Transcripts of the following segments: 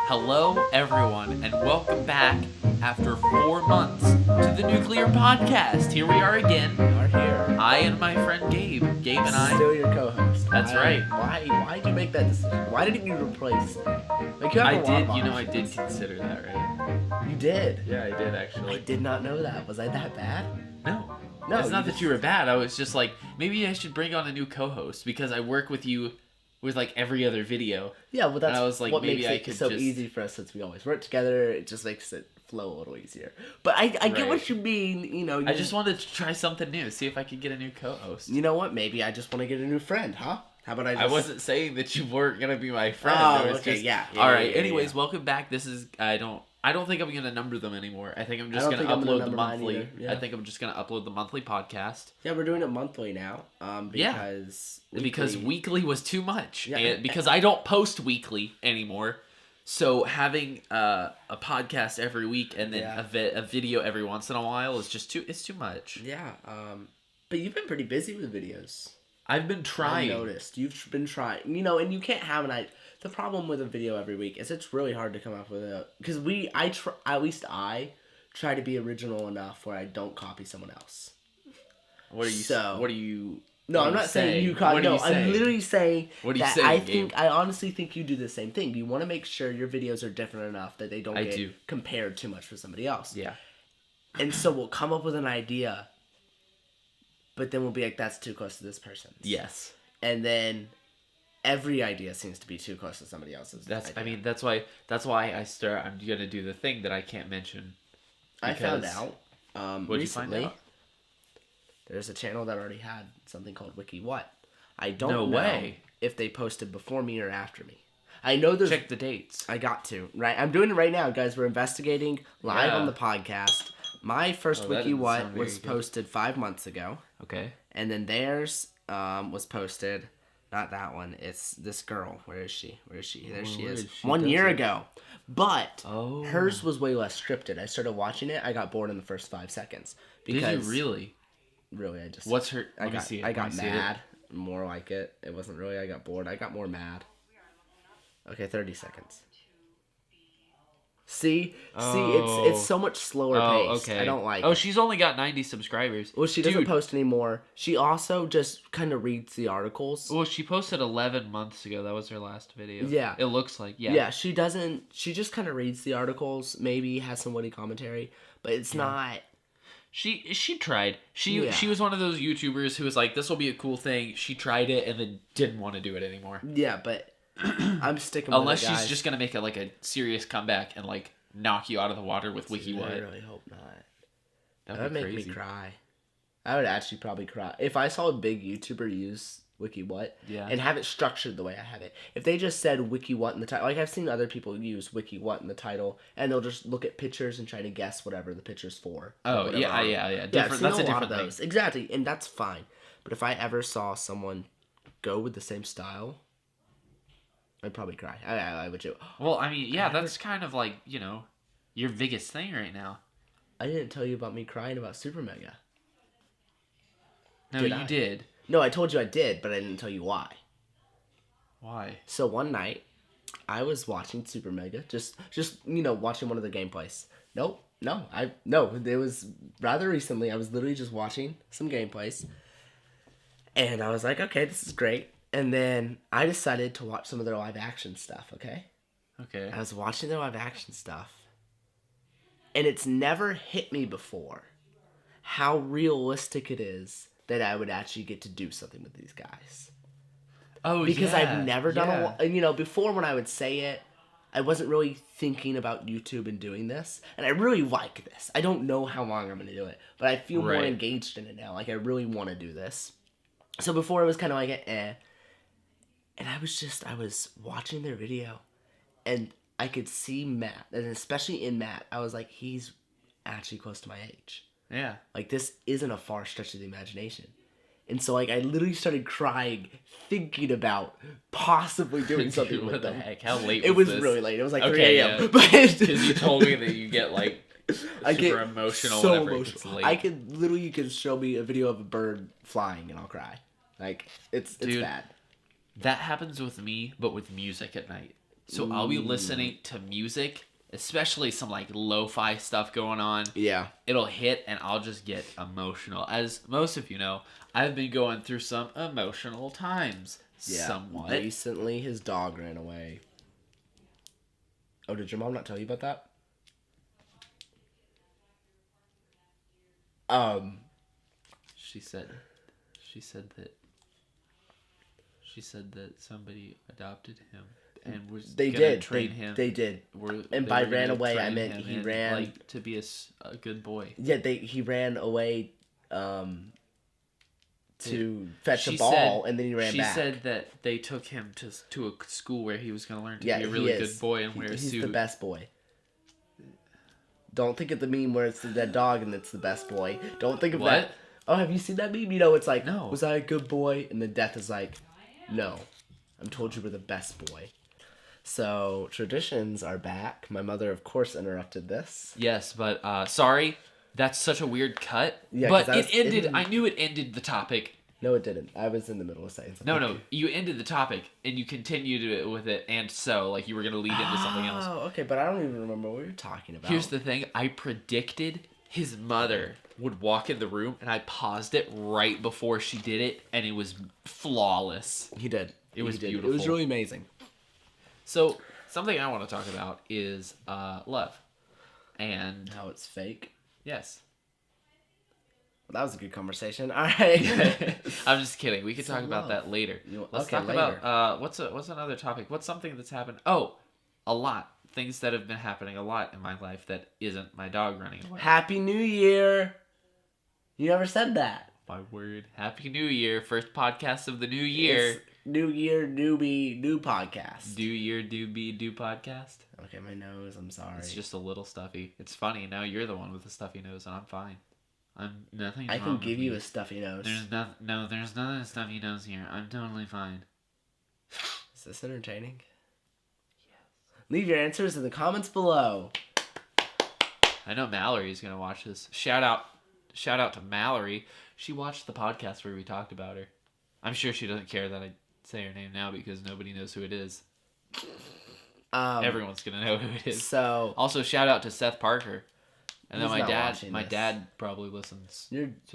Hello, everyone, and welcome back after 4 months to the Nuclear Podcast. Here we are again. We are here. I and my friend Gabe. Gabe and I. Still your co-host. That's right. Why did you make that decision? Why didn't you replace me? Like, you have I a lot of did. I options. did consider that, right? You did. Yeah, I did I actually. did not know that. Was I that bad? No. No, It's not you that you were bad. I was just like, maybe I should bring on a new co-host because I work with you with like every other video. Yeah, well, that's I was like, what maybe makes I it could so just- easy for us since we always work together. It just makes it flow a little easier. But I get Right. what you mean. You know, I just wanted to try something new, see if I could get a new co-host. You know what? Maybe I just want to get a new friend, huh? How about I just... I wasn't saying that you weren't gonna be my friend. Oh, It was okay, just... yeah. All right. Yeah. Anyways, welcome back. This is I don't think I'm gonna number them anymore. I think I'm just gonna think I'm gonna upload the number mine monthly. either, yeah. I think I'm just gonna upload the monthly podcast. Yeah, we're doing it monthly now. Yeah. Because weekly was too much, Yeah. and because I don't post weekly anymore. So having a podcast every week and then Yeah. a video every once in a while is just too much. Yeah. But you've been pretty busy with videos. I've been trying. I noticed you've been trying. You know, and you can't have an idea. The problem with a video every week is it's really hard to come up with a because I try to be original enough where I don't copy someone else. What are you? No, what I'm are not saying you copy. What are No, you saying? I'm literally saying What are you that saying, I honestly think you do the same thing. You want to make sure your videos are different enough that they don't I get do. compared too much with somebody else. Yeah. And so we'll come up with an idea, but then we'll be like, that's too close to this person's. Yes. And then every idea seems to be too close to somebody else's. idea. That's why I'm gonna do the thing that I can't mention. I found because- out What'd you find recently. out? There's a channel that already had something called Wiki What. I don't No know way. if they posted before me or after me. I know there's. Check the dates. I got to, right? I'm doing it right now, guys. We're investigating live Yeah. on the podcast. My first Oh, that Wiki doesn't What sound very was good. posted 5 months ago. Okay. And then theirs was posted. Not that one. It's this girl. Where is she? There she Where is. is she? 1 year That's it. ago. But Oh. hers was way less scripted. I started watching it. I got bored in the first 5 seconds. Did you really? Really, I just... What's her? I Let me got, see it. I Let got me see it. mad. More like it. It wasn't really. I got bored. I got more mad. Okay, 30 seconds. See, it's so much slower Oh, paced. okay. I don't like. Oh, it. she's only got 90 subscribers. Well, she doesn't Dude. post anymore. She also just kind of reads the articles. Well, she posted 11 months ago. That was her last video. Yeah. It looks like. Yeah. Yeah, she doesn't. She just kind of reads the articles. Maybe has some witty commentary, but it's not. She tried. She Yeah. was one of those YouTubers who was like, "This will be a cool thing." She tried it and then didn't want to do it anymore. Yeah, but I'm sticking. Unless with it, she's guys. just gonna make a serious comeback and like knock you out of the water with Wiki I What. really hope not. That That'd would be make crazy. me cry. I would actually probably cry if I saw a big YouTuber use Wiki What Yeah. and have it structured the way I have it. If they just said Wiki What in the title, like I've seen other people use Wiki What in the title, and they'll just look at pictures and try to guess whatever the picture's for. Oh Whatever. yeah. Yeah, Different. I've That's seen a lot different of thing. those. Exactly, and that's fine. But if I ever saw someone go with the same style, I'd probably cry. I would too. Well, I mean, yeah, that's kind of like your biggest thing right now. I didn't tell you about me crying about Super Mega. No, Did you I? did. No, I told you I did, but I didn't tell you why. Why? So one night, I was watching Super Mega, just watching one of the gameplays. No, it was rather recently. I was literally just watching some gameplays, and I was like, okay, this is great. And then I decided to watch some of their live action stuff. Okay, Okay. I was watching their live action stuff, and it's never hit me before how realistic it is that I would actually get to do something with these guys. Oh, Because yeah, I've never done yeah. before when I would say it, I wasn't really thinking about YouTube and doing this. And I really like this. I don't know how long I'm going to do it, but I feel more Right. engaged in it now. Like, I really want to do this. So before it was kind of like, And I was watching their video, and I could see Matt, and especially in Matt, I was like, he's actually close to my age. Yeah. Like, this isn't a far stretch of the imagination. And so, like, I literally started crying, thinking about possibly doing something Dude, with what the them. heck? How late It was this? really late. It was like Okay, 3 a.m. yeah. But Because you told me that you get like I get super emotional so whenever it emotional. gets late. I could literally, you could show me a video of a bird flying and I'll cry. Like, it's Dude. bad. That happens with me, but with music at night. So I'll be listening to music, especially some like lo-fi stuff going on. Yeah. It'll hit and I'll just get emotional. As most of you know, I've been going through some emotional times. Yeah. Somewhat. Recently, his dog ran away. Oh, did your mom not tell you about that? She said that somebody adopted him and was They gonna did. train him. They did. And And by ran away, I meant he ran like to be a good boy. Yeah, he ran away to fetch a She ball, said- and then he ran back. She said that they took him to a school where he was going to learn to Yeah, be a he really is. good boy and wear a He's suit. the best boy. Don't think of the meme where it's the dead dog and it's the best boy. Don't think of What? that. Oh, have you seen that meme? You know, it's like, No. was I a good boy? And the death is like, no. I'm told you were the best boy. So, traditions are back. My mother, of course, interrupted this. Yes, but sorry, that's such a weird cut. Yeah, but 'cause it ended. didn't- I knew it ended the topic. No, it didn't. I was in the middle of saying something. No, you ended the topic and you continued with it, and so like you were gonna lead into something else. Oh, okay, but I don't even remember what you're talking about. Here's the thing: I predicted his mother would walk in the room, and I paused it right before she did it, and it was flawless. He did. It was He did. beautiful. It was really amazing. So something I want to talk about is love, and How it's fake. yes. Well, that was a good conversation. All right. I'm just kidding. We could So talk about love. that later. You- Let's okay, talk later. about what's another topic? What's something that's happened? Oh, a lot. Things that have been happening a lot in my life that isn't my dog running away. Happy New Year. You never said that. My word. Happy New Year. First podcast of the new year. It's New Year, newbie, new podcast. Do year, do be, do podcast. Okay, my nose. I'm sorry. It's just a little stuffy. It's funny. Now you're the one with the stuffy nose, and I'm fine. I'm nothing. I can give you a stuffy nose. There's there's nothing stuffy nose here. I'm totally fine. Is this entertaining? Yes. Leave your answers in the comments below. I know Mallory's gonna watch this. Shout out to Mallory. She watched the podcast where we talked about her. I'm sure she doesn't care that I say her name now because nobody knows who it is. Everyone's gonna know who it is. So Also, shout out to Seth Parker. And then He's not watching my this. dad probably listens.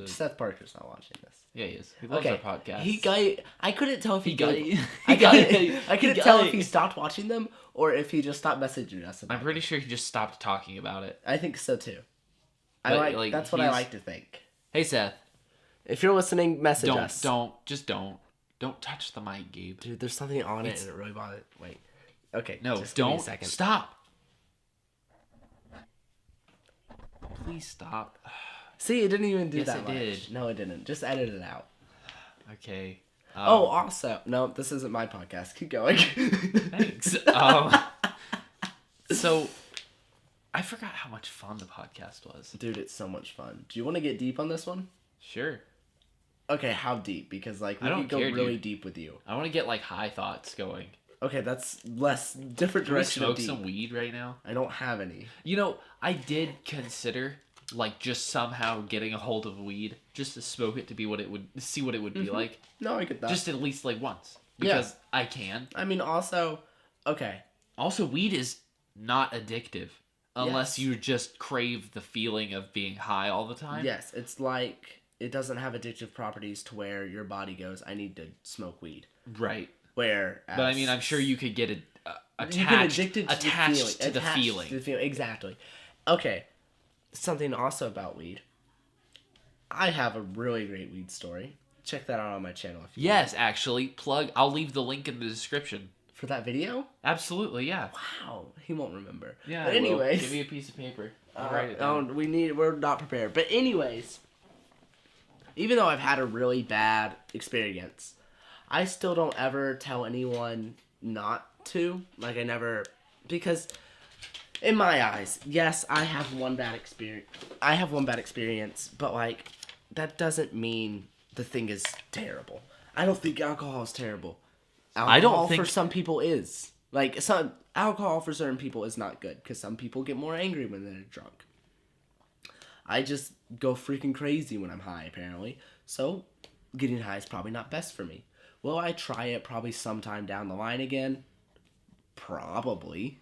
Seth Parker's not watching this. Yeah, he is. He loves Okay. our podcast. I couldn't tell if he got got. it. I couldn't He tell got if he it. stopped watching them or if he just stopped messaging us. About I'm pretty sure he just stopped talking about it. I think so too. But, That's what I he's- like to think. Hey Seth, If you're listening, message us. don't touch the mic, Gabe. Dude, there's something on it and it really bothered. Wait. Okay. No, just give me a don't second. stop. Please stop. See, it didn't even do Yes, that it much. did. No, it didn't. Just edit it out. Okay. Also, no, this isn't my podcast. Keep going. Thanks. So, I forgot how much fun the podcast was. Dude, it's so much fun. Do you want to get deep on this one? Sure. Okay, how deep? Because like we I don't could go care, really dude. deep with you. I want to get like high thoughts going. Okay, that's less different Can we direction of smoke deep. some weed right now? I don't have any. You know, I did consider like just somehow getting a hold of weed just to smoke it to be what it would see what it would be like. No, I get that. Just at least like once Yeah. because I can. I mean, also, okay. Also, weed is not addictive unless Yes. you just crave the feeling of being high all the time. Yes, it's like it doesn't have addictive properties to where your body goes, I need to smoke weed. Right. Where, But I mean, I'm sure you could get attached, you get addicted to attached the to the feeling. To the feeling. Exactly. Okay. Something also about weed. I have a really great weed story. Check that out on my channel if you Yes, actually, plug. I'll leave the link in the description. For that video? Absolutely, yeah. Wow, he won't remember. Yeah. But I will. anyways, Give me a piece of paper. I'll write it down. we're not prepared. But anyways, even though I've had a really bad experience, I still don't ever tell anyone not to. Like I never, because in my eyes, yes, I have one bad experience. But like that doesn't mean the thing is terrible. I don't think alcohol is terrible. Alcohol for some people is. Like, some alcohol for certain people is not good, because some people get more angry when they're drunk. I just go freaking crazy when I'm high, apparently. So, getting high is probably not best for me. Will I try it probably sometime down the line again? Probably.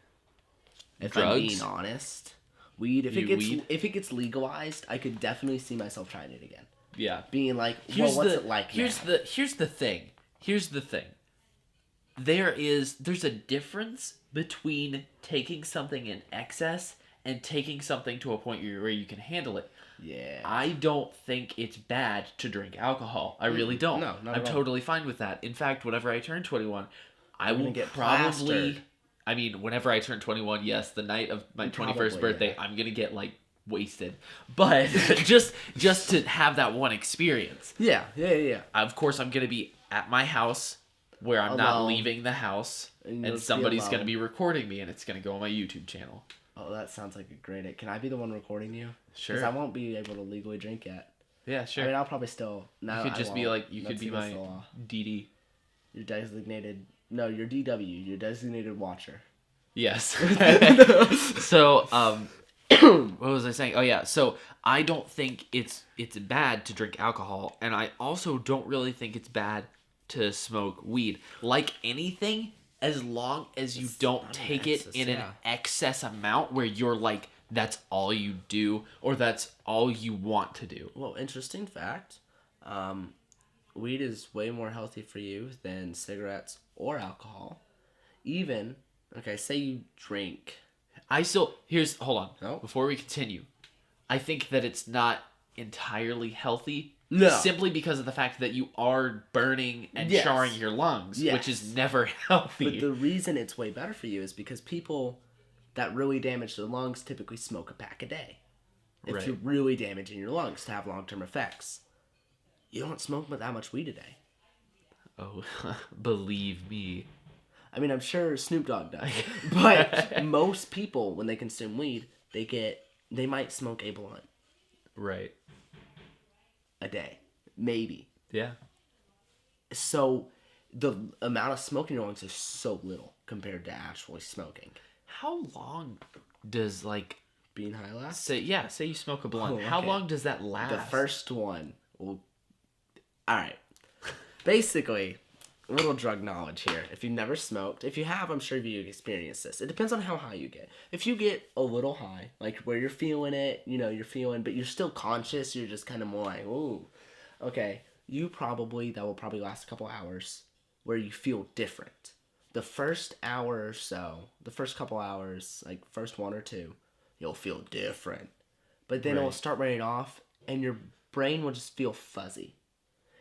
If Drugs? I'm being honest. Weed, if Weed? it gets legalized, I could definitely see myself trying it again. Yeah. Being like, well, what's it like Here's the thing. There's a difference between taking something in excess and taking something to a point where you can handle it. Yeah. I don't think it's bad to drink alcohol. I really don't. No, not I'm at all. totally fine with that. In fact, whenever I turn 21, I will get probably... plastered. I mean, whenever I turn 21, yes, the night of my 21st Probably, birthday, yeah. I'm going to get, like, wasted. But just to have that one experience. Yeah. Of course, I'm going to be at my house where I'm not Alone. leaving the house, And you'll and just be somebody's alone. going to be recording me, and it's going to go on my YouTube channel. Oh, that sounds like a great idea. Can I be the one recording you? Sure. Because I won't be able to legally drink yet. Yeah, sure. I mean, I'll probably still... No, you could just be like, you could be my Your designated... No, your DW, your designated watcher. Yes. So, what was I saying? Oh yeah. So I don't think it's bad to drink alcohol, and I also don't really think it's bad to smoke weed. Like anything, as long as you don't not take an it excess, in an yeah. excess amount where you're like, that's all you do, or that's all you want to do. Well, interesting fact. Weed is way more healthy for you than cigarettes or alcohol. Even, okay, say you drink. Hold on. No? Before we continue, I think that it's not entirely healthy. No. Simply because of the fact that you are burning and Yes. charring your lungs, Yes. which is never healthy. But the reason it's way better for you is because people that really damage their lungs typically smoke a pack a day. If Right. you're really damaging your lungs to have long-term effects. You don't smoke that much weed a day. Oh, believe me. I mean, I'm sure Snoop Dogg does. But most people, when they consume weed, they might smoke a blunt Right. a day. Maybe. Yeah. So the amount of smoke in your lungs is so little compared to actually smoking. How long does Being high last? say you smoke a blunt? Oh, How okay. long does that last? The first one will... Alright. Basically, a little drug knowledge here. If you've never smoked, if you have, I'm sure you've experienced this. It depends on how high you get. If you get a little high, like where you're feeling it, but you're still conscious, you're just kind of more like, ooh. Okay, that will probably last a couple hours where you feel different. The first hour or so, the first couple hours, like first one or two, you'll feel different. But then it'll start wearing off and your brain will just feel fuzzy.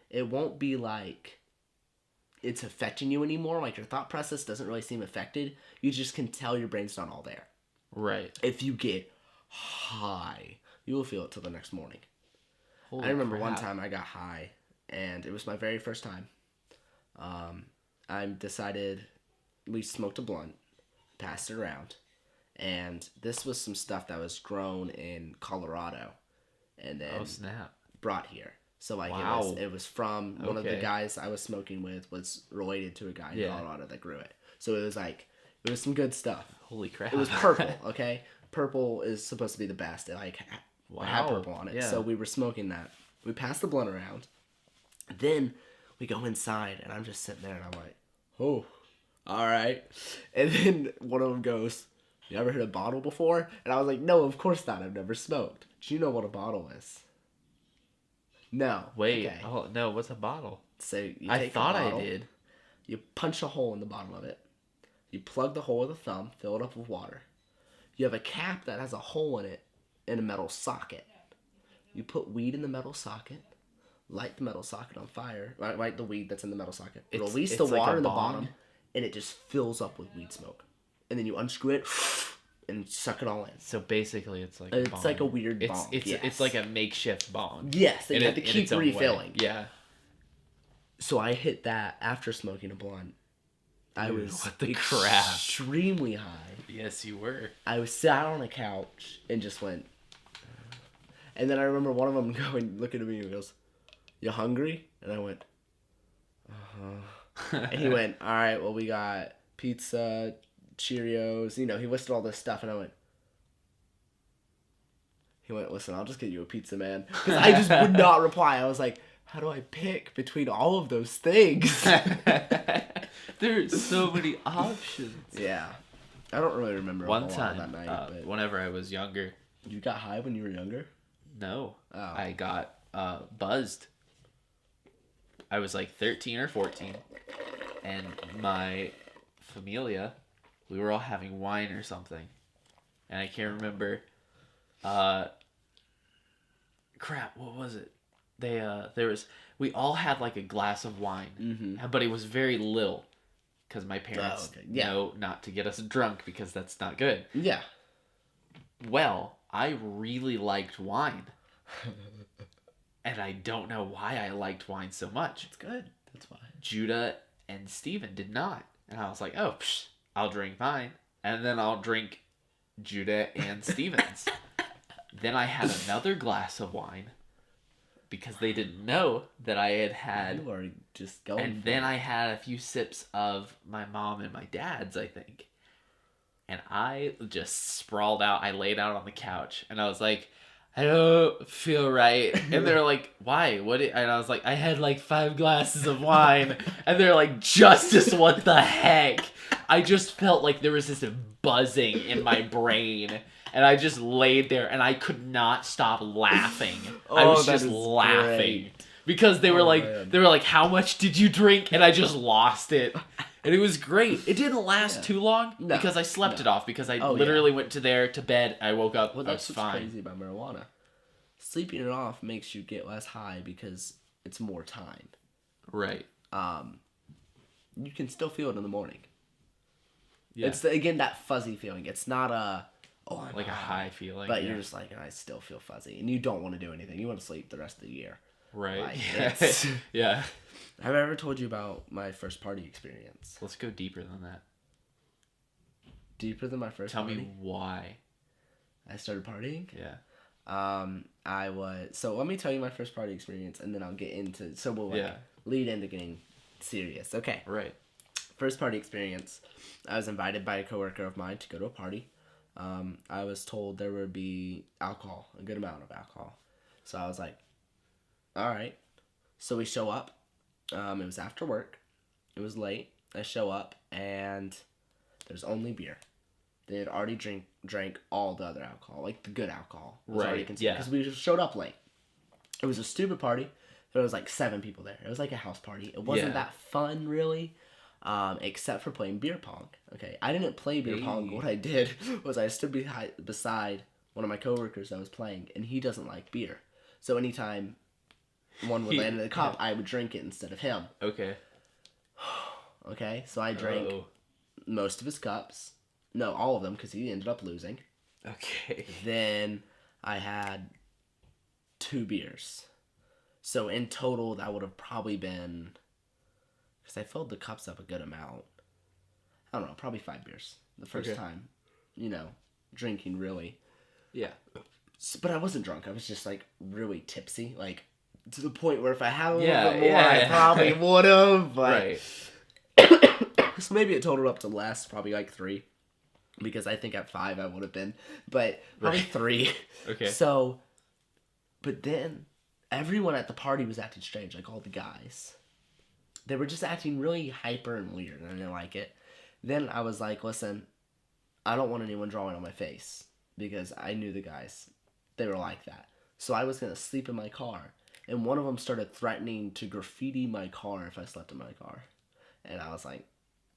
It won't be like it's affecting you anymore. Like your thought process doesn't really seem affected. You just can tell your brain's not all there. Right. If you get high, you will feel it till the next morning. Holy I remember crap. one time I got high, and it was my very first time. I decided we smoked a blunt, passed it around, and this was some stuff that was grown in Colorado, and then Oh, snap. brought here. So like Wow. it was from one of the Okay. guys I was smoking with was related to a guy in Yeah. Colorado that grew it. So it was some good stuff. Holy crap. It was purple, okay? Purple is supposed to be the best. It had Wow. purple on it. Yeah. So we were smoking that. We passed the blunt around. Then we go inside and I'm just sitting there and I'm like, oh, all right. And then one of them goes, you ever heard of bottle before? And I was like, no, of course not. I've never smoked. Do you know what a bottle is? No. Wait. Okay. Oh, no. What's a bottle? So you I take a thought I bottle, did. You punch a hole in the bottom of it. You plug the hole with a thumb, fill it up with water. You have a cap that has a hole in it and a metal socket. You put weed in the metal socket, light the metal socket on fire, light the weed that's in the metal socket, release the it's like water a in the bong? bottom, and it just fills up with weed smoke. And then you unscrew it and suck it all in. So basically, it's like It's a bong. like a weird bong, It's yes. like a makeshift bong. Yes, and you have to in keep its own way. refilling. Yeah. So I hit that after smoking a blunt. I Dude, was what the crap? extremely high. Yes, you were. I was sat on a couch and just went. And then I remember one of them going, looking at me and goes, "You hungry?" And I went, "Uh-huh." And he went, "All right, well, we got pizza, Cheerios." He listed all this stuff, and I went. He went, "Listen, I'll just get you a pizza, man." Because I just would not reply. I was like, how do I pick between all of those things? There's so many options. Yeah. I don't really remember a One whole lot time, of that night. But whenever I was younger, you got high when you were younger? no, Oh. I got buzzed. I was like 13 or 14, and my familia, we were all having wine or something, and I can't remember. Crap, what was it? We all had like a glass of wine, but it was very little, because my parents know not to get us drunk because that's not good. Yeah. Well, I really liked wine. And I don't know why I liked wine so much. It's good. That's why. Judah and Steven did not. And I was like, oh, I'll drink mine. And then I'll drink Judah and Steven's. Then I had another glass of wine because they didn't know that I had. You are just going. And then I had a few sips of my mom and my dad's, I think. And I just sprawled out. I laid out on the couch. And I was like, I don't feel right. And they're like, why? And I was like, I had like 5 glasses of wine. And they're like, Justice, what the heck? I just felt like there was this buzzing in my brain. And I just laid there and I could not stop laughing. I was just laughing. Great. Because they were like, how much did you drink? And I just lost it. And it was great. It didn't last too long because I slept it off because I literally went to bed. I woke up. Well, that's I was fine. What's crazy about marijuana. Sleeping it off makes you get less high because it's more time. Right. You can still feel it in the morning. Yeah. It's again that fuzzy feeling. It's not a like a high feeling, but you're just like, I still feel fuzzy, and you don't want to do anything. You want to sleep the rest of the year. Right. Like, yeah. Have I ever told you about my first party experience? Let's go deeper than that. Deeper than my first Tell party? Tell me why. I started partying? Yeah. So let me tell you my first party experience, and then I'll get into, so we'll lead into getting serious. Okay. Right. First party experience. I was invited by a coworker of mine to go to a party. I was told there would be alcohol, a good amount of alcohol. So I was like, all right. So we show up. It was after work. It was late. I show up, and there's only beer. They had already drank all the other alcohol, like the good alcohol. Right, yeah. Because we just showed up late. It was a stupid party. There was like 7 people there. It was like a house party. It wasn't that fun, really, except for playing beer pong. Okay, I didn't play beer pong. What I did was I stood beside one of my coworkers that was playing, and he doesn't like beer. So anytime one would land in the cup, I would drink it instead of him. Okay. Okay, so I drank most of his cups. No, all of them, because he ended up losing. Okay. Then I had 2 beers. So in total, that would have probably been, because I filled the cups up a good amount. I don't know, probably 5 beers. The first time, drinking really. Yeah. But I wasn't drunk. I was just like really tipsy, like to the point where if I had a little bit more, I probably would have. But... Right. So maybe it totaled up to less, probably like 3. Because I think at 5 I would have been. But probably 3. Okay. So, but then everyone at the party was acting strange, like all the guys. They were just acting really hyper and weird, and I didn't like it. Then I was like, listen, I don't want anyone drawing on my face. Because I knew the guys. They were like that. So I was going to sleep in my car. And one of them started threatening to graffiti my car if I slept in my car. And I was like,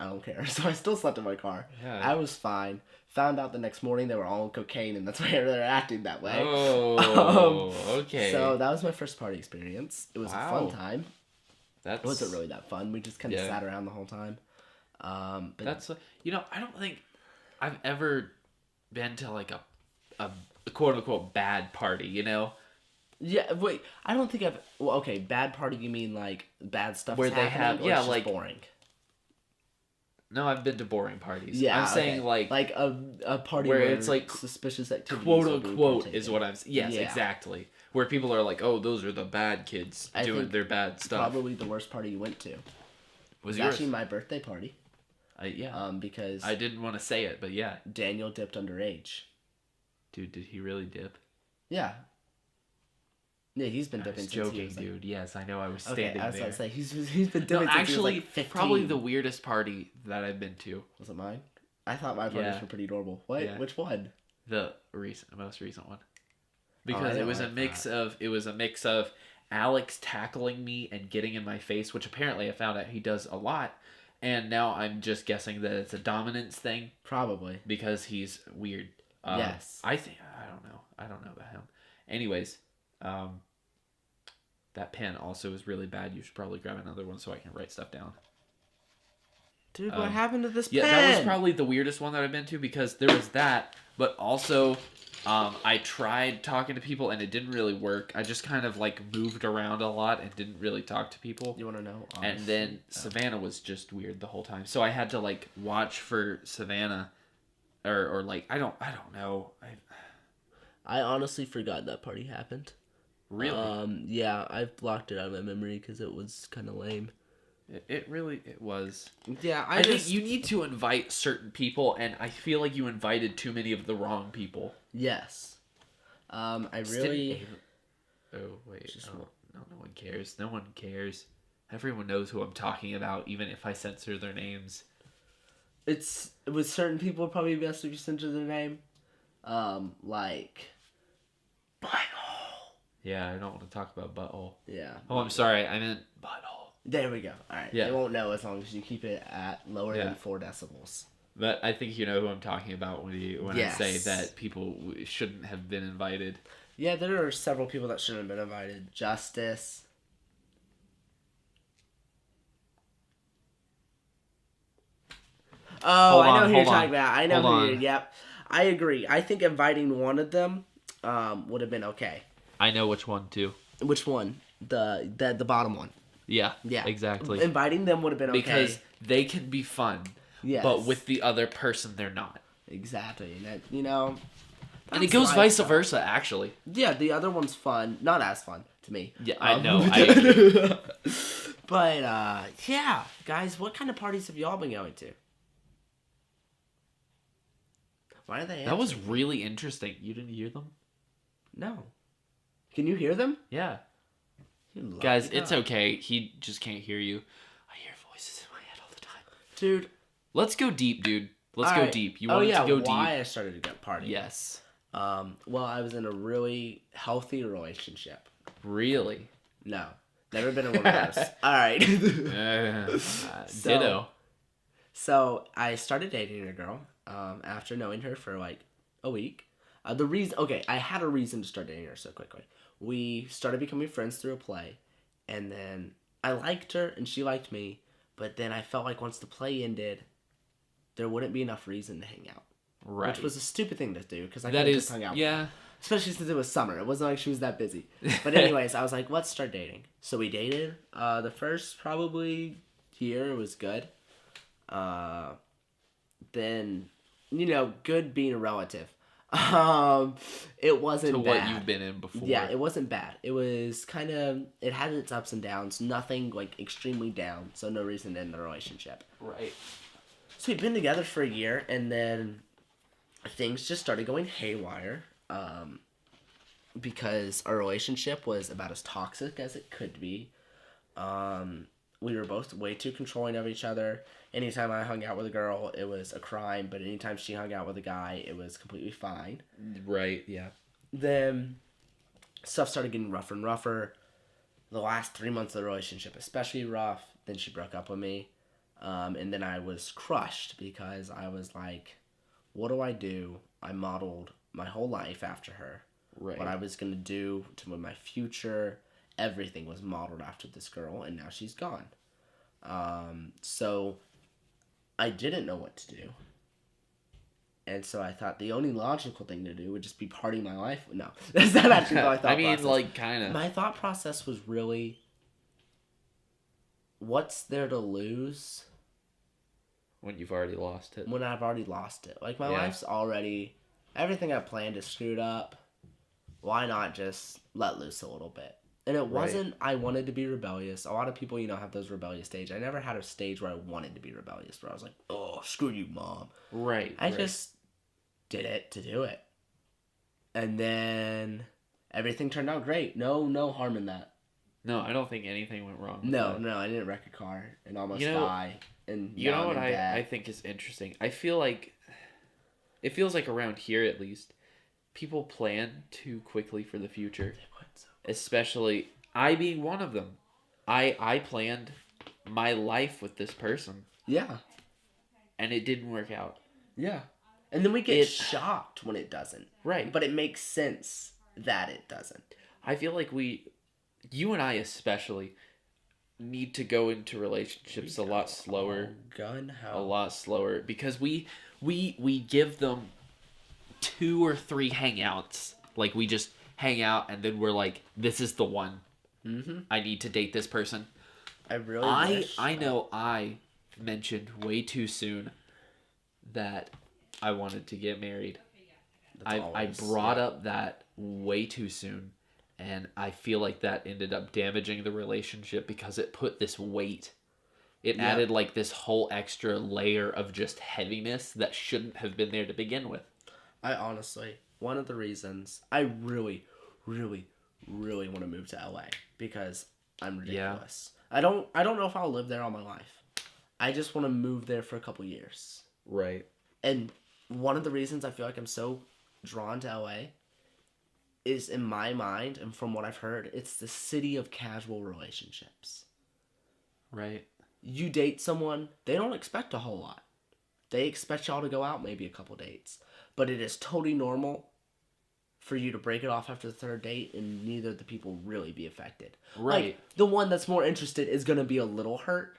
I don't care. So I still slept in my car. Yeah. I was fine. Found out the next morning they were all on cocaine, and that's why they're acting that way. Oh, okay. So that was my first party experience. It was a fun time. It wasn't really that fun. We just kind of sat around the whole time. But that's, I don't think I've ever been to like a quote unquote bad party, Yeah, wait. I don't think I've. Well, okay, bad party. You mean like bad stuff where they have like boring. No, I've been to boring parties. Yeah, I'm saying like a party where it's like suspicious activities. Quote unquote is what I'm. Yes, exactly. Where people are like, oh, those are the bad kids doing their bad stuff. Probably the worst party you went to was yours. Actually my birthday party. Because I didn't want to say it, but yeah, Daniel dipped underage. Dude, did he really dip? Yeah. Yeah, he's been I dipping was since he joking, was, like, dude. Yes, I know. I was okay, standing I was there. about to say, he's been No, dipping since he was actually, like 15. probably the weirdest party that I've been to. Was it mine? I thought my parties Yeah. were pretty normal. What? Yeah. Which one? The most recent one. I Because didn't it was a like mix that. of Alex tackling me and getting in my face, which apparently I found out he does a lot. And now I'm just guessing that it's a dominance thing Probably. because he's weird. Yes. I don't know. I don't know about him. Anyways, that pen also is really bad. You should probably grab another one so I can write stuff down. Dude, what happened to this pen? Yeah, that was probably the weirdest one that I've been to because there was that, but also I tried talking to people and it didn't really work. I just kind of like moved around a lot and didn't really talk to people. You want to know? And then Savannah was just weird the whole time. So I had to like watch for Savannah or like I don't know. I honestly forgot that party happened. Really? Yeah, I've blocked it out of my memory because it was kind of lame. It was. Yeah, I think you need to invite certain people, and I feel like you invited too many of the wrong people. Yes. I really... Oh, wait. No one cares. No one cares. Everyone knows who I'm talking about, even if I censor their names. It's... With certain people, probably best if you censor their name. Like... Butthole. Yeah, I don't want to talk about butthole. Yeah. Oh, I'm sorry. I meant butthole. There we go. Alright. Yeah. They won't know as long as you keep it at lower than 4 decibels. But I think you know who I'm talking about when Yes. I say that people shouldn't have been invited. Yeah, there are several people that shouldn't have been invited. Justice. Oh, I know who you're talking about. I know who you're... Yep. I agree. I think inviting one of them would have been okay. I know which one, too. Which one? The bottom one. Yeah, Yeah. exactly. Inviting them would have been okay. Because they can be fun. Yes. But with the other person, they're not. Exactly. And that, you know... And it goes vice versa, actually. Yeah, the other one's fun. Not as fun to me. Yeah, I know. I agree. But, yeah. Guys, what kind of parties have y'all been going to? Why are they That was answering? really interesting. You didn't hear them? No. Can you hear them? Yeah. You lucky Guys, guy. it's okay. He just can't hear you. I hear voices in my head all the time. Dude. Let's go deep, dude. Let's All go right. deep. You want to go deep? Why I started to get party. Yes. Well, I was in a really healthy relationship. Really? No. Never been in one of those. All right. Ditto. So, I started dating a girl after knowing her for like a week. I had a reason to start dating her so quickly. We started becoming friends through a play, and then I liked her and she liked me, but then I felt like once the play ended, there wouldn't be enough reason to hang out. Right. Which was a stupid thing to do because I That could have is, just hung out. yeah. Especially since it was summer. It wasn't like she was that busy. But anyways, I was like, let's start dating. So we dated. The first probably year was good. Then, good being a relative. It wasn't To bad. what you've been in before. Yeah, it wasn't bad. It was kind of, it had its ups and downs. Nothing like extremely down. So no reason to end the relationship. Right. So we'd been together for a year, and then things just started going haywire. Because our relationship was about as toxic as it could be. We were both way too controlling of each other. Anytime I hung out with a girl, it was a crime, but anytime she hung out with a guy, it was completely fine. Right, yeah. Then stuff started getting rougher and rougher. The last 3 months of the relationship, especially rough. Then she broke up with me. And then I was crushed because I was like, what do I do? I modeled my whole life after her. Right. What I was going to do to my future, everything was modeled after this girl, and now she's gone. So I didn't know what to do. And so I thought the only logical thing to do would just be party my life. No, that's not actually my thought process. like, kind of. My thought process was really, what's there to lose When you've already lost it. when I've already lost it? Like, my life's already, everything I planned is screwed up. Why not just let loose a little bit? And it wasn't, I wanted to be rebellious. A lot of people, have those rebellious stage. I never had a stage where I wanted to be rebellious, where I was like, oh, screw you, Mom. Right. I just did it to do it. And then Everything turned out great. No harm in that. No, I don't think anything went wrong with No, that. no, I didn't wreck a car and almost You know- die. And You now know I'm what in debt. I think is interesting? I feel like it feels like around here at least, people plan too quickly for the future. Especially I being one of them. I planned my life with this person Yeah, and it didn't work out. yeah. And then we get It- shocked when it doesn't. Right. But it makes sense that it doesn't. I feel like you and I especially, need to go into relationships a lot slower. Gun A hell. lot slower because we give them 2 or 3 hangouts. Like we just hang out and then we're like, this is the one. Mm-hmm. I need to date this person. I really wish. I know I mentioned way too soon that I wanted to get married. I brought up that way too soon, and I feel like that ended up damaging the relationship because it put this weight. It Yeah. added like this whole extra layer of just heaviness that shouldn't have been there to begin with. I honestly, one of the reasons I really, really, really want to move to LA because I'm ridiculous. I don't know if I'll live there all my life. I just want to move there for a couple years. Right. And one of the reasons I feel like I'm so drawn to LA is in my mind and from what I've heard, it's the city of casual relationships. Right. You date someone, they don't expect a whole lot. They expect y'all to go out maybe a couple dates. But it is totally normal for you to break it off after the third date and neither of the people really be affected. Right. Like, the one that's more interested is going to be a little hurt.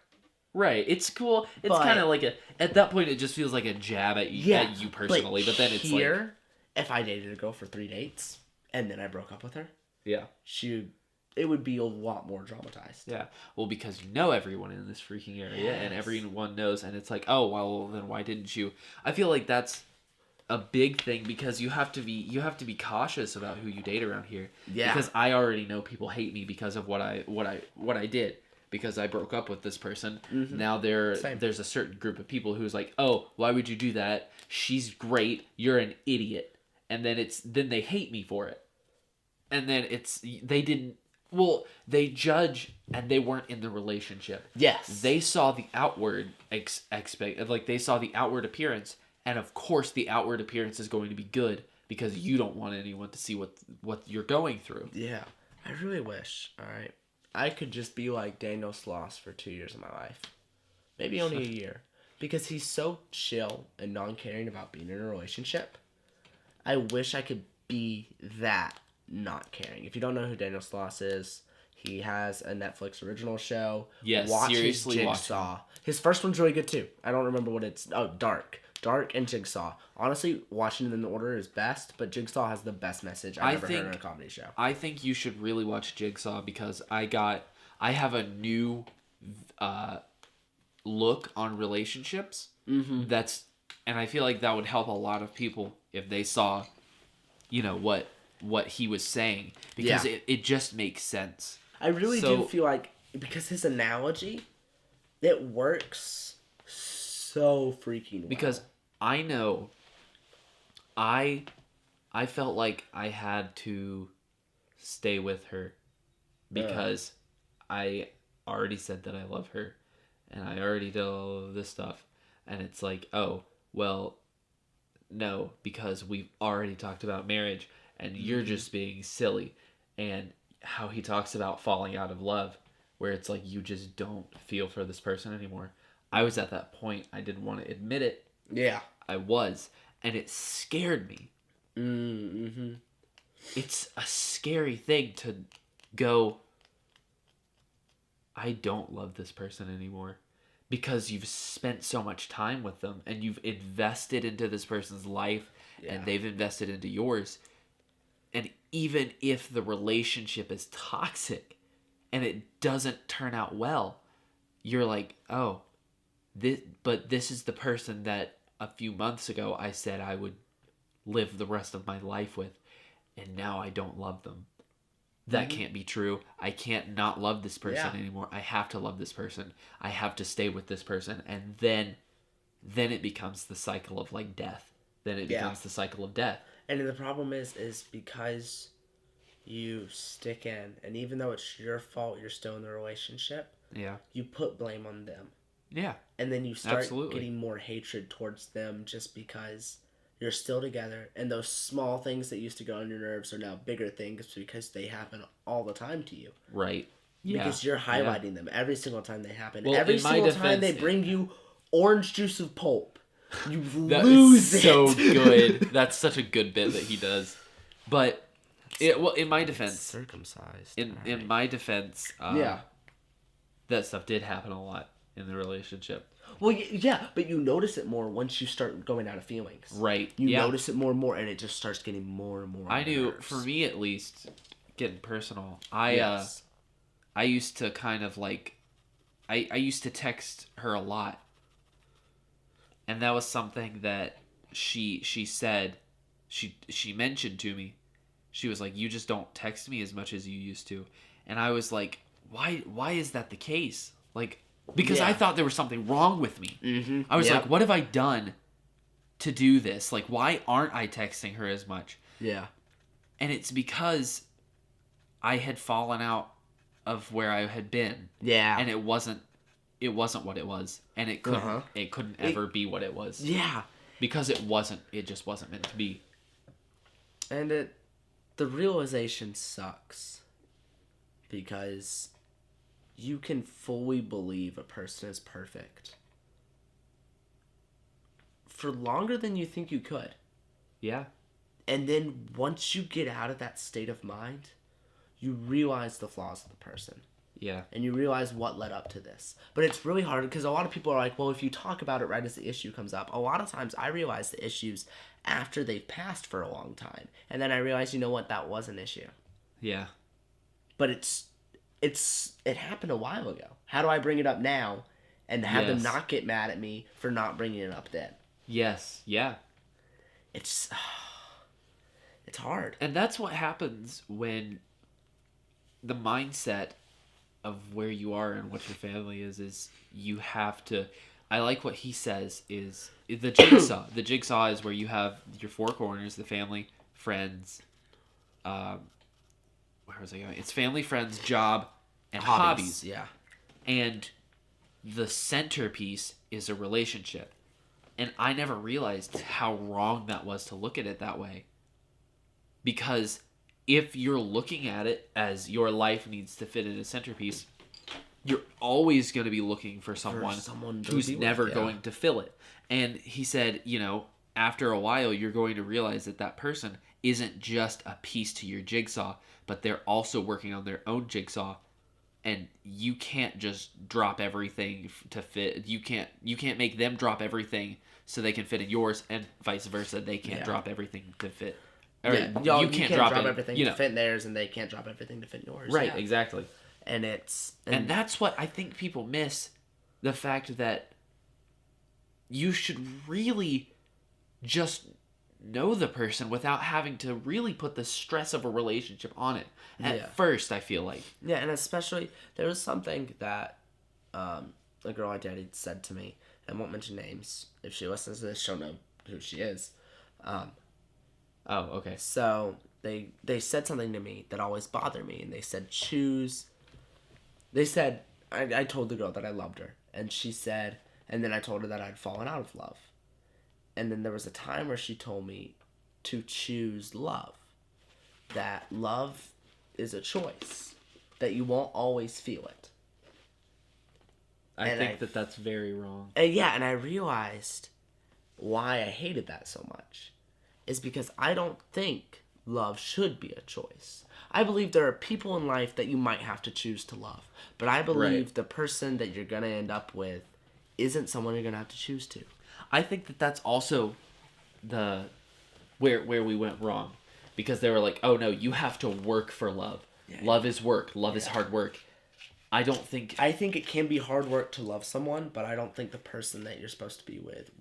Right. It's cool. It's But- kind of like at that point it just feels like a jab at you, Yeah. at you personally, but then it's here, like, if I dated a girl for 3 dates and then I broke up with her, yeah. it would be a lot more dramatized. Yeah, well, because you know everyone in this freaking area, and Yes. everyone knows, and it's like, oh, well, then why didn't you? I feel like that's a big thing because you have to be cautious about who you date around here. Yeah. Because I already know people hate me because of what I did because I broke up with this person. Mhm. Now Same. there's a certain group of people who's like, oh, why would you do that? She's great. You're an idiot, and then they hate me for it, and then they didn't. Well, they judge and they weren't in the relationship. Yes. They saw the outward they saw the outward appearance, and of course the outward appearance is going to be good because you don't want anyone to see what you're going through. Yeah. I really wish, alright, I could just be like Daniel Sloss for 2 years of my life. Maybe only a year. Because he's so chill and non-caring about being in a relationship. I wish I could be that not caring. If you don't know who Daniel Sloss is, he has a Netflix original show. Yes, Watch seriously, his watch Jigsaw. His first one's really good too. I don't remember what it's. Oh, Dark and Jigsaw. Honestly, watching them in order is best, but Jigsaw has the best message I've ever heard in a comedy show. I think you should really watch Jigsaw because I have a new look on relationships. Mm-hmm. And I feel like that would help a lot of people if they saw, what he was saying because Yeah. it just makes sense. I really So- do feel like because his analogy, it works so freaking well. Because I know I felt like I had to stay with her because I already said that I love her and I already did all of this stuff, and it's like, oh, well, no, because we've already talked about marriage and you're just being silly. And how he talks about falling out of love, where it's like you just don't feel for this person anymore. I was at that point. I didn't want to admit it. Yeah. I was, and it scared me. Mm-hmm. It's a scary thing to go, I don't love this person anymore, because you've spent so much time with them and you've invested into this person's life and they've invested into yours. And even if the relationship is toxic and it doesn't turn out well, you're like, oh, this is the person that a few months ago I said I would live the rest of my life with, and now I don't love them. That can't be true. I can't not love this person anymore. I have to love this person. I have to stay with this person. And then it becomes the cycle of like death. Then it becomes the cycle of death. And the problem is because you stick in, and even though it's your fault, you're still in the relationship. Yeah. You put blame on them. Yeah. And then you start Absolutely. getting more hatred towards them just because you're still together. And those small things that used to go on your nerves are now bigger things because they happen all the time to you. Right. Yeah. Because you're highlighting them every single time they happen. Well, every in my single time they defense- bring you orange juice of pulp, you That lose is it. so good. That's such a good bit that he does. But in my defense, Circumcised. in my defense, Yeah. that stuff did happen a lot in the relationship. Well, yeah, but you notice it more once you start going out of feelings. Right. You yeah. notice it more and more, and it just starts getting more and more. I knew, nerves. for me at least, getting personal, Yes. I used to kind of like, I used to text her a lot. And that was something that she said, she mentioned to me. She was like, you just don't text me as much as you used to. And I was like, why is that the case? Like, because I Yeah. thought there was something wrong with me. Mm-hmm. I was like, what have I done to do this? Like, why aren't I texting her as much? Yeah. And it's because I had fallen out of where I had been. Yeah. And it wasn't what it was. And it couldn't ever be what it was. Yeah. Because it just wasn't meant to be. And the realization sucks. Because you can fully believe a person is perfect for longer than you think you could. Yeah. And then once you get out of that state of mind, you realize the flaws of the person. Yeah. And you realize what led up to this. But it's really hard because a lot of people are like, well, if you talk about it right as the issue comes up, a lot of times I realize the issues after they've passed for a long time. And then I realize, you know what, that was an issue. Yeah. But it happened a while ago. How do I bring it up now and have them Yes. not get mad at me for not bringing it up then? Yes. Yeah. It's hard. And that's what happens when the mindset of where you are and what your family is you have to. I like what he says is the jigsaw. The jigsaw is where you have your four corners: the family, friends. Where was I going? It's family, friends, job, and hobbies. Yeah. And the centerpiece is a relationship. And I never realized how wrong that was to look at it that way. Because if you're looking at it as your life needs to fit in a centerpiece, you're always going to be looking for someone to who's be with, never yeah. going to fill it. And he said, after a while, you're going to realize that person isn't just a piece to your jigsaw, but they're also working on their own jigsaw. And you can't just drop everything to fit. You can't make them drop everything so they can fit in yours, and vice versa. They can't drop everything to fit. Or you can't drop everything it, to fit in theirs, and they can't drop everything to fit in yours. Right, Yeah. exactly. And and that's what I think people miss, the fact that you should really just know the person without having to really put the stress of a relationship on it. At first, I feel like. Yeah, and especially, there was something that a girl I dated said to me. I won't mention names. If she listens to this, she'll know who she is. Oh, okay. So, they said something to me that always bothered me, and they said, I told the girl that I loved her, and she said, and then I told her that I'd fallen out of love. And then there was a time where she told me to choose love. That love is a choice. That you won't always feel it. I think that's very wrong. And I realized why I hated that so much. Is because I don't think love should be a choice. I believe there are people in life that you might have to choose to love. But I believe the person that you're going to end up with isn't someone you're going to have to choose to. I think that's also where we went wrong, because they were like, "Oh no, you have to work for love. Yeah. Love is work. Love is hard work." I think it can be hard work to love someone, but I don't think the person that you're supposed to be with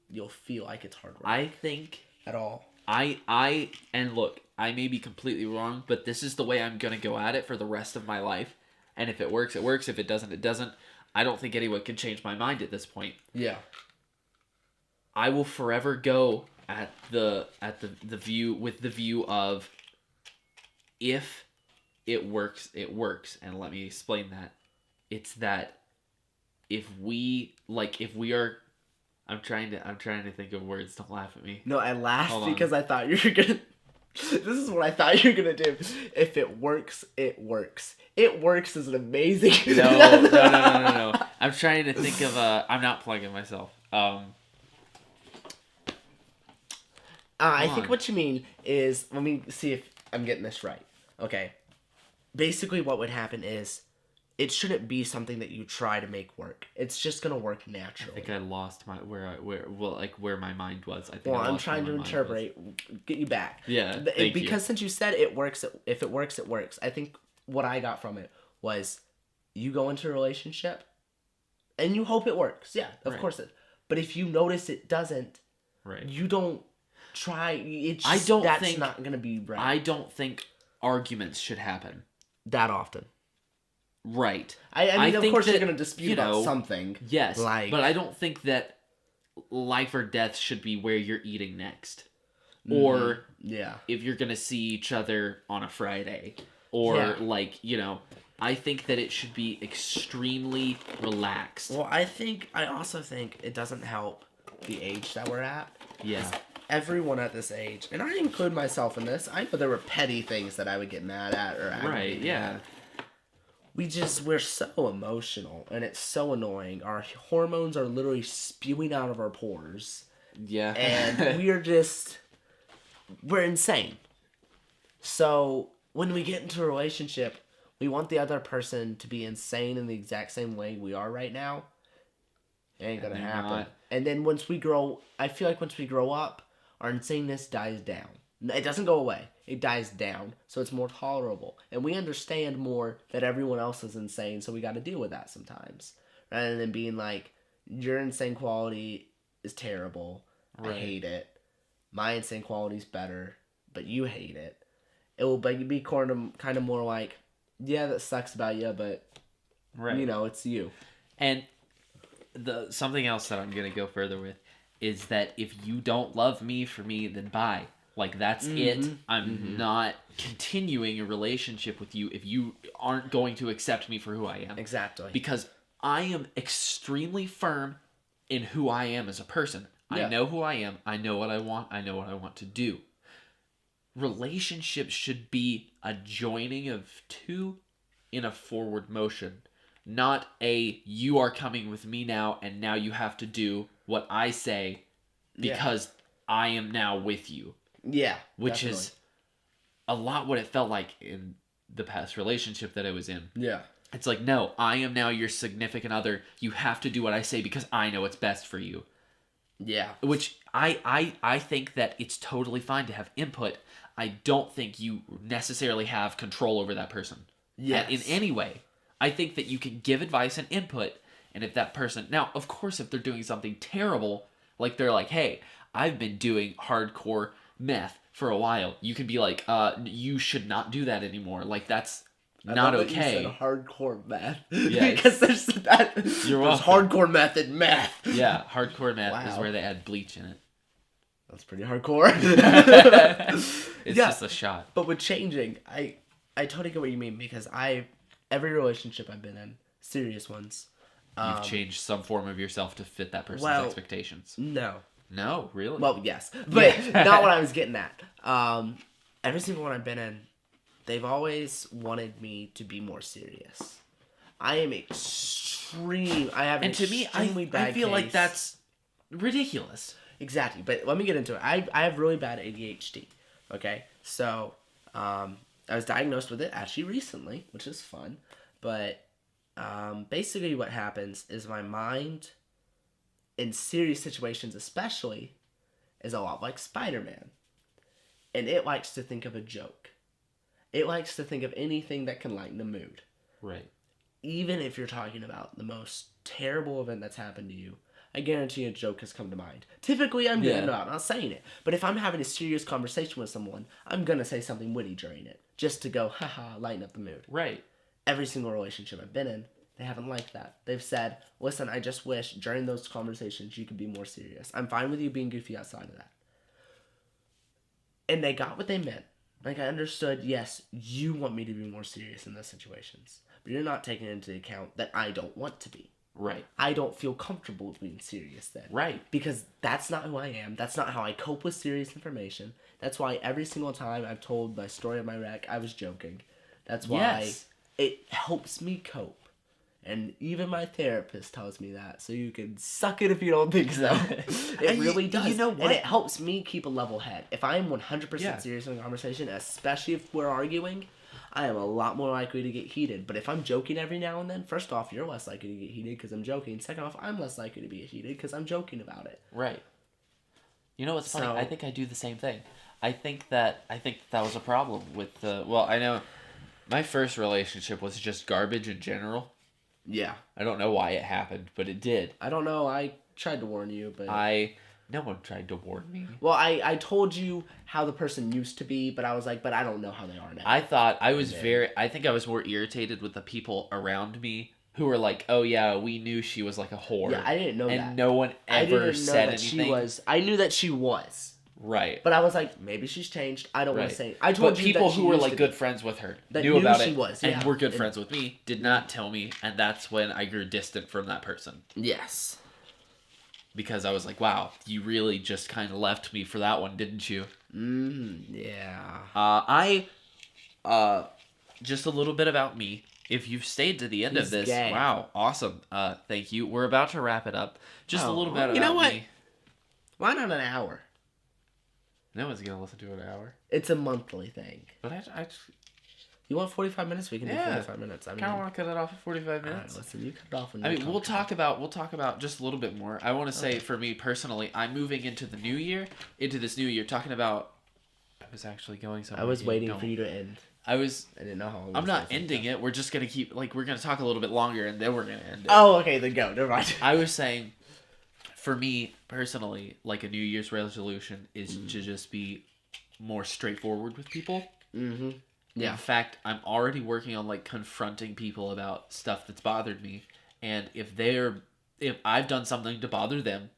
you'll feel like it's hard work. I think at all. And look, I may be completely wrong, but this is the way I'm gonna go at it for the rest of my life. And if it works, it works. If it doesn't, it doesn't. I don't think anyone can change my mind at this point. Yeah. I will forever go at the view of if it works, it works. And let me explain that. It's that if we are, I'm trying to think of words. Don't laugh at me. No, I laughed Hold on. because I thought you were gonna. This is what I thought you were gonna do. If it works, it works. It works is an amazing. No. I'm trying to think of I'm not plugging myself. I think what you mean is, let me see if I'm getting this right. Okay. Basically, what would happen is, it shouldn't be something that you try to make work. It's just gonna work naturally. I think I lost my where my mind was. I think. Well, I'm trying to interpret, get you back. Yeah, because since you said it works, if it works, it works. I think what I got from it was, you go into a relationship, and you hope it works. Yeah, of course it. But if you notice it doesn't, you don't try. It's just, that's not gonna be right. I don't think arguments should happen that often. Right. I mean, of course, you're going to dispute about something. Yes. But I don't think that life or death should be where you're eating next. Or if you're going to see each other on a Friday. Or, I think that it should be extremely relaxed. Well, I also think it doesn't help the age that we're at. Yeah. Everyone at this age, and I include myself in this, I know there were petty things that I would get mad at or aggravated at. We're so emotional, and it's so annoying. Our hormones are literally spewing out of our pores. Yeah. And we're insane. So, when we get into a relationship, we want the other person to be insane in the exact same way we are right now. It ain't gonna happen. Not. And then I feel like once we grow up, our insaneness dies down. It doesn't go away. It dies down, so it's more tolerable. And we understand more that everyone else is insane, so we got to deal with that sometimes. Rather than being like, your insane quality is terrible. I hate it. My insane quality is better, but you hate it. It will be kind of more like, yeah, that sucks about you, but, it's you. And something else that I'm going to go further with is that if you don't love me for me, then bye. Like, that's it. I'm not continuing a relationship with you if you aren't going to accept me for who I am. Exactly. Because I am extremely firm in who I am as a person. Yeah. I know who I am. I know what I want. I know what I want to do. Relationships should be a joining of two in a forward motion. Not you are coming with me now, and now you have to do what I say because I am now with you. Yeah. Which is a lot what it felt like in the past relationship that I was in. Yeah. It's like, no, I am now your significant other. You have to do what I say because I know what's best for you. Yeah. Which I think that it's totally fine to have input. I don't think you necessarily have control over that person. Yes. In any way. I think that you can give advice and input, and if that person... Now, of course, if they're doing something terrible, like they're like, hey, I've been doing hardcore meth for a while. You can be like, you should not do that anymore. Like, that's not okay. You said hardcore meth. Yeah, because there's hardcore meth in meth. Yeah, hardcore meth is where they add bleach in it. That's pretty hardcore. It's just a shot. But with changing, I totally get what you mean, because every relationship I've been in, serious ones, you've changed some form of yourself to fit that person's expectations. No, really? Well, yes. But not what I was getting at. Every single one I've been in, they've always wanted me to be more serious. I am extreme. I have extremely bad I feel case. like that's ridiculous. Exactly. But let me get into it. I have really bad ADHD. Okay? So, I was diagnosed with it actually recently, which is fun. But basically what happens is my mind, in serious situations especially, is a lot like Spider-Man. And it likes to think of a joke. It likes to think of anything that can lighten the mood. Right. Even if you're talking about the most terrible event that's happened to you, I guarantee a joke has come to mind. Typically, I'm getting about not saying it. But if I'm having a serious conversation with someone, I'm going to say something witty during it. Just to go, haha, lighten up the mood. Right. Every single relationship I've been in, they haven't liked that. They've said, listen, I just wish during those conversations you could be more serious. I'm fine with you being goofy outside of that. And they got what they meant. Like, I understood, yes, you want me to be more serious in those situations. But you're not taking into account that I don't want to be. Right. I don't feel comfortable being serious then. Right. Because that's not who I am. That's not how I cope with serious information. That's why every single time I've told my story of my wreck, I was joking. That's why it helps me cope. And even my therapist tells me that. So you can suck it if you don't think so. It really does. You know what? And it helps me keep a level head. If I am 100% serious in a conversation, especially if we're arguing, I am a lot more likely to get heated. But if I'm joking every now and then, first off, you're less likely to get heated because I'm joking. Second off, I'm less likely to be heated because I'm joking about it. Right. You know what's funny? I think I do the same thing. I think that was a problem with the... Well, I know my first relationship was just garbage in general. Yeah. I don't know why it happened, but it did. I don't know. I tried to warn you, but... No one tried to warn me. Well, I told you how the person used to be, but I was like, but I don't know how they are now. I think I was more irritated with the people around me who were like, oh yeah, we knew she was like a whore. Yeah, I didn't know that. And no one ever said anything. I knew that she was. Right. But I was like, maybe she's changed. I don't want to say. I told you people who were like good friends with her knew about it and were good friends with me, did not tell me, and that's when I grew distant from that person. Yes. Because I was like, wow, you really just kind of left me for that one, didn't you? Yeah. Just a little bit about me. If you've stayed to the end of this, gay. Wow, awesome. Thank you. We're about to wrap it up. Just a little bit about me. You know what? Why not an hour? No one's going to listen to an hour. It's a monthly thing. But you want 45 minutes? We can do 45 minutes. I kind of want to cut it off at 45 minutes. Right, listen, you cut it off. We'll talk about just a little bit more. I want to say, for me personally, I'm moving into this new year, talking about... I was actually going somewhere. I was waiting for you to end. I didn't know how long. I'm not ending it. We're just going to keep... Like, we're going to talk a little bit longer, and then we're going to end it. Oh, okay, then go. Never mind. I was saying... For me, personally, like a New Year's resolution is to just be more straightforward with people. Mm-hmm. Yeah. In fact, I'm already working on like confronting people about stuff that's bothered me. And if I've done something to bother them,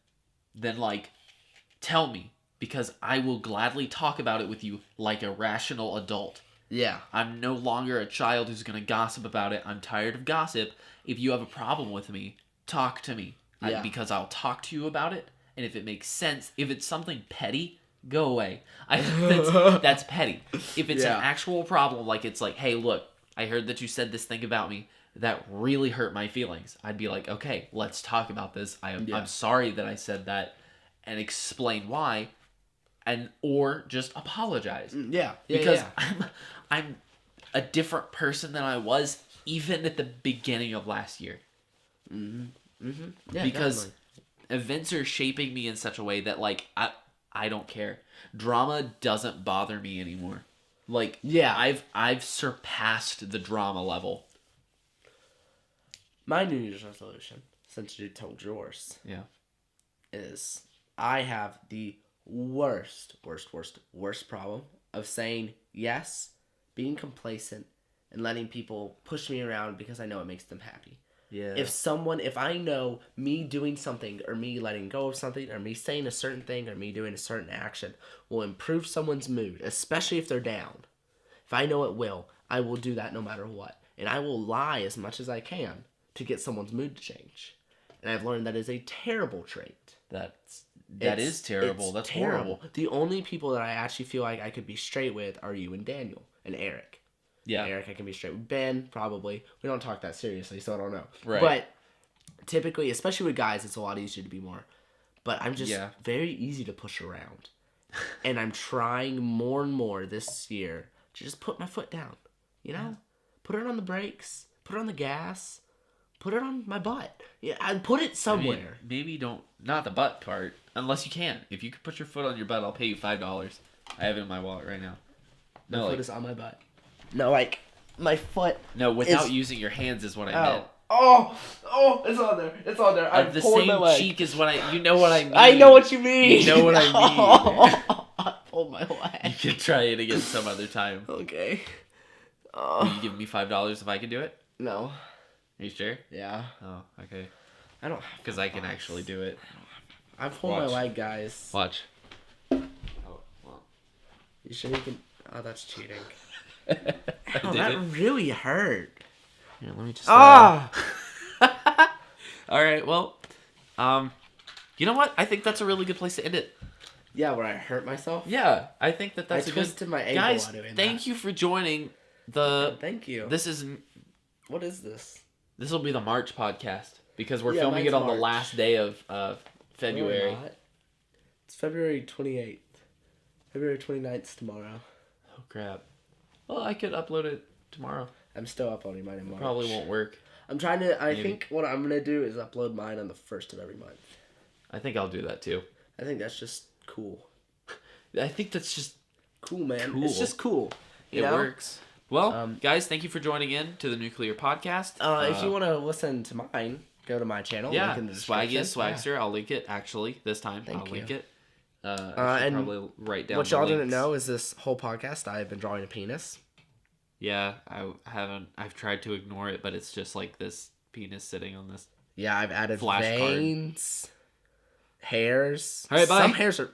then like tell me, because I will gladly talk about it with you like a rational adult. Yeah. I'm no longer a child who's going to gossip about it. I'm tired of gossip. If you have a problem with me, talk to me. Yeah. Because I'll talk to you about it, and if it makes sense, if it's something petty, go away. That's petty. If it's an actual problem, like it's like, hey, look, I heard that you said this thing about me that really hurt my feelings. I'd be like, okay, let's talk about this. I'm sorry that I said that, and explain why, or just apologize. Because I'm a different person than I was even at the beginning of last year. Mm-hmm. Mm-hmm. Yeah, because events are shaping me in such a way that like I don't care. Drama doesn't bother me anymore. Like I've surpassed the drama level. My New Year's resolution, since you told yours, is I have the worst problem of saying yes, being complacent, and letting people push me around because I know it makes them happy. Yeah. If I know me doing something or me letting go of something or me saying a certain thing or me doing a certain action will improve someone's mood, especially if they're down. If I know it will, I will do that no matter what. And I will lie as much as I can to get someone's mood to change. And I've learned that is a terrible trait. That is terrible. That's terrible. Horrible. The only people that I actually feel like I could be straight with are you and Daniel and Eric. Yeah. Eric, I can be straight with Ben, probably. We don't talk that seriously, so I don't know. Right. But typically, especially with guys, it's a lot easier to be more. But I'm just very easy to push around. And I'm trying more and more this year to just put my foot down. You know? Put it on the brakes. Put it on the gas. Put it on my butt. Yeah, and put it somewhere. I mean, maybe don't... Not the butt part. Unless you can. If you can put your foot on your butt, I'll pay you $5. I have it in my wallet right now. My foot is on my butt. No, like, my foot. No, without using your hands is what I meant. Oh, it's on there. It's on there. I'm the same my leg. Cheek is what I. You know what I mean. I know what you mean. You know what I mean. I pulled my leg. You can try it again some other time. Okay. Will you give me $5 if I can do it? No. Are you sure? Yeah. Oh, okay. I don't. Because I can actually do it. I pulled my leg, guys. Watch. Oh, well. You sure you can? Oh, that's cheating. I Oh, did that it. really hurt. Here, let me just. Ah! All right. Well, you know what? I think that's a really good place to end it. Yeah, where I hurt myself. Yeah, I think that's I a good. twisted my ankle Guys, while doing thank that. you for joining the. Thank you. This is. What is this? This will be the March podcast because we're Yeah, filming it mine's on the March. last day of February. No, we're not. It's February 28th. February 29th tomorrow. Oh crap! Well, I could upload it tomorrow. I'm still uploading mine in March. Probably won't work. I'm trying to. I Maybe. think what I'm gonna do is upload mine on the 1st of every month. I think I'll do that too. I think that's just cool. I think that's just Cool, man. Cool. It's just cool. it works. Well, guys, thank you for joining in to the Nuclear Podcast. If you want to listen to mine, go to my channel. yeah, Link in the description. Swagster. I'll link it actually this time. Thank I'll you. link it. I should and probably write down What the y'all didn't links. know is this whole podcast I have been drawing a penis. Yeah, I haven't. I've tried to ignore it, but it's just like this penis sitting on this. Yeah, I've added Flashcard. veins, hairs. All right, bye. Some hairs are